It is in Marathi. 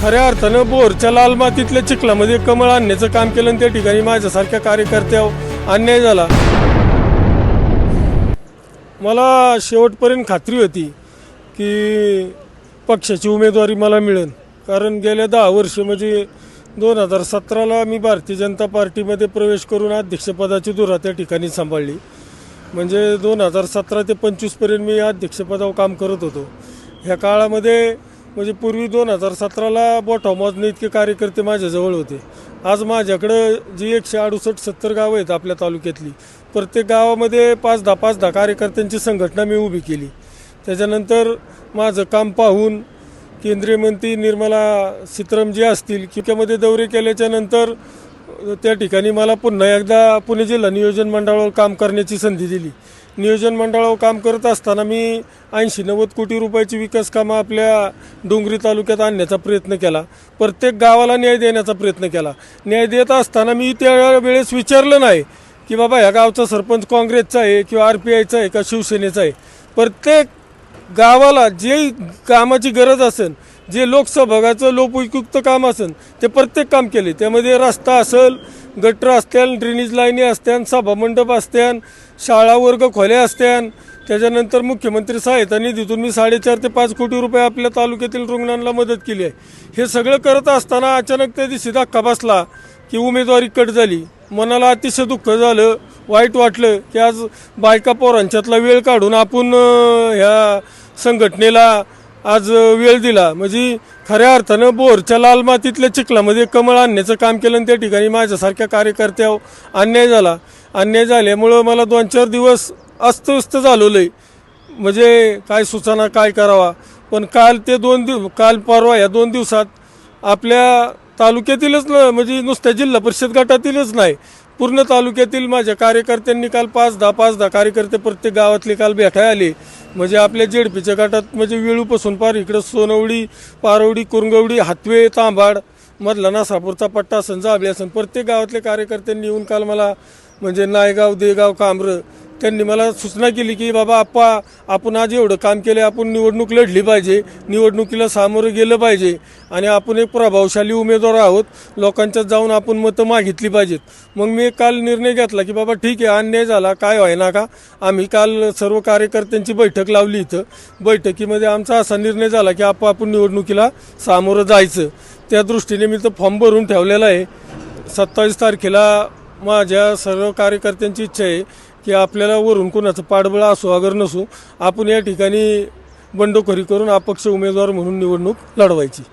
खऱ्या अर्थानं बोरच्या लाल मातीतल्या चिखलामध्ये कमळ आणण्याचं काम केलं आणि त्या ठिकाणी माझ्यासारख्या कार्यकर्त्यावर अन्याय झाला। मला शेवटपर्यंत खात्री होती की पक्षाची उमेदवारी मला मिळेल, कारण गेल्या 10 वर्ष म्हणजे 2017ला मी भारतीय जनता पार्टीमध्ये प्रवेश करून अध्यक्षपदाची धुरा त्या ठिकाणी सांभाळली। म्हणजे 2017 ते 25पर्यंत मी अध्यक्षपदावर काम करत होतो। ह्या काळामध्ये म्हणजे पूर्वी 2017ला बोटावर मोजणे इतके कार्यकर्ते माझ्याजवळ होते। आज माझ्याकडं जी 168-70 गावं आहेत आपल्या तालुक्यातली, प्रत्येक गावामध्ये 5-10 कार्यकर्त्यांची संघटना मी उभी केली। त्याच्यानंतर माझं काम पाहून केंद्रीय मंत्री निर्मला सीतारामन जी असतील किंवा दौरे केल्याच्या नंतर त्या ठिकाणी मला पुन्हा एकदा पुणे जिल्हा नियोजन मंडळावर काम करण्याची संधी दिली। नियोजन मंडळावर काम करत असताना मी 80-90 कोटी रुपयाची विकास कामं आपल्या डोंगरी तालुक्यात आणण्याचा प्रयत्न केला। प्रत्येक गावाला न्याय देण्याचा प्रयत्न केला। न्याय देत असताना मी त्यावेळेस विचारलं नाही की बाबा ह्या गावचा सरपंच काँग्रेसचा आहे किंवा RPIचा आहे का शिवसेनेचा आहे। प्रत्येक गावाला जे कामाची गरज असेल, जे लोकसहभागाचं लोकयुक्त काम असेल ते प्रत्येक काम केले। त्यामध्ये रस्ता असेल, गटर असतील, ड्रेनेज लाईनी असत्यान, सभामंडप असत्यान, शाळा वर्ग खोल्या असत्यान। त्याच्यानंतर मुख्यमंत्री सहायता निधीतून मी 4.5 ते 5 कोटी रुपये आपल्या तालुक्यातील रुग्णांना मदत केली आहे। हे सगळं करत असताना अचानक त्या दिवशी धक्का बसला की उमेदवारी कट झाली। मनाला अतिशय दुःख झालं, वाईट वाटलं की आज बायका पोरांच्यातला वेळ काढून आपण ह्या संघटनेला आज वेळ दिला। म्हणजे खऱ्या अर्थानं बोरच्या लाल मातीतल्या चिखलामध्ये कमळ आणण्याचं काम केलं आणि त्या ठिकाणी माझ्यासारख्या कार्यकर्त्यावर अन्याय झाला। अन्याय झाल्यामुळं मला 2-4 दिवस अस्तव्यस्त झालेलं आहे, म्हणजे काय सुचना काय करावा। पण काल परवा या 2 दिवसात आपल्या तालुक्यातीलच म्हणजे नुसत्या जिल्हा परिषद गटातीलच नाही, पूर्ण तालुक्यातील माझ्या कार्यकर्त्यांनी काल 5-10 कार्यकर्ते प्रत्येक गावातले काल भेटायला आले। म्हणजे आपल्या जेडपीच्या गटात म्हणजे वेळूपासून पार इकडं सोनवडी, पारवडी, कुरंगवडी, हातवे, तांबाड मधला नासापूरचा पट्टा असन, जाबळे असन, प्रत्येक गावातले कार्यकर्त्यांनी येऊन काल मला म्हणजे नायगाव, देगाव, कांब्र त्यांनी मला सूचना केली की बाबा आपण आज एवढं काम केलं, आपण निवडणूक लढली पाहिजे, निवडणुकीला सामोरं गेलं पाहिजे आणि आपण एक प्रभावशाली उमेदवार आहोत, लोकांच्यात जाऊन आपण मतं मागितली पाहिजेत। मग मी काल निर्णय घेतला की बाबा ठीक आहे, अन्याय झाला काय व्हायना का। आम्ही काल सर्व कार्यकर्त्यांची बैठक लावली। इथं बैठकीमध्ये आमचा असा निर्णय झाला की आपण निवडणुकीला सामोरं जायचं। त्या दृष्टीने मी तर फॉर्म भरून ठेवलेला आहे। 27 तारखेला माझ्या सर्व कार्यकर्त्यांची इच्छा आहे की आपल्याला वरून कोणाचं पाठबळ असो अगर नसो, आपण या ठिकाणी बंडखोरी करून अपक्ष उमेदवार म्हणून निवडणूक लढवायची।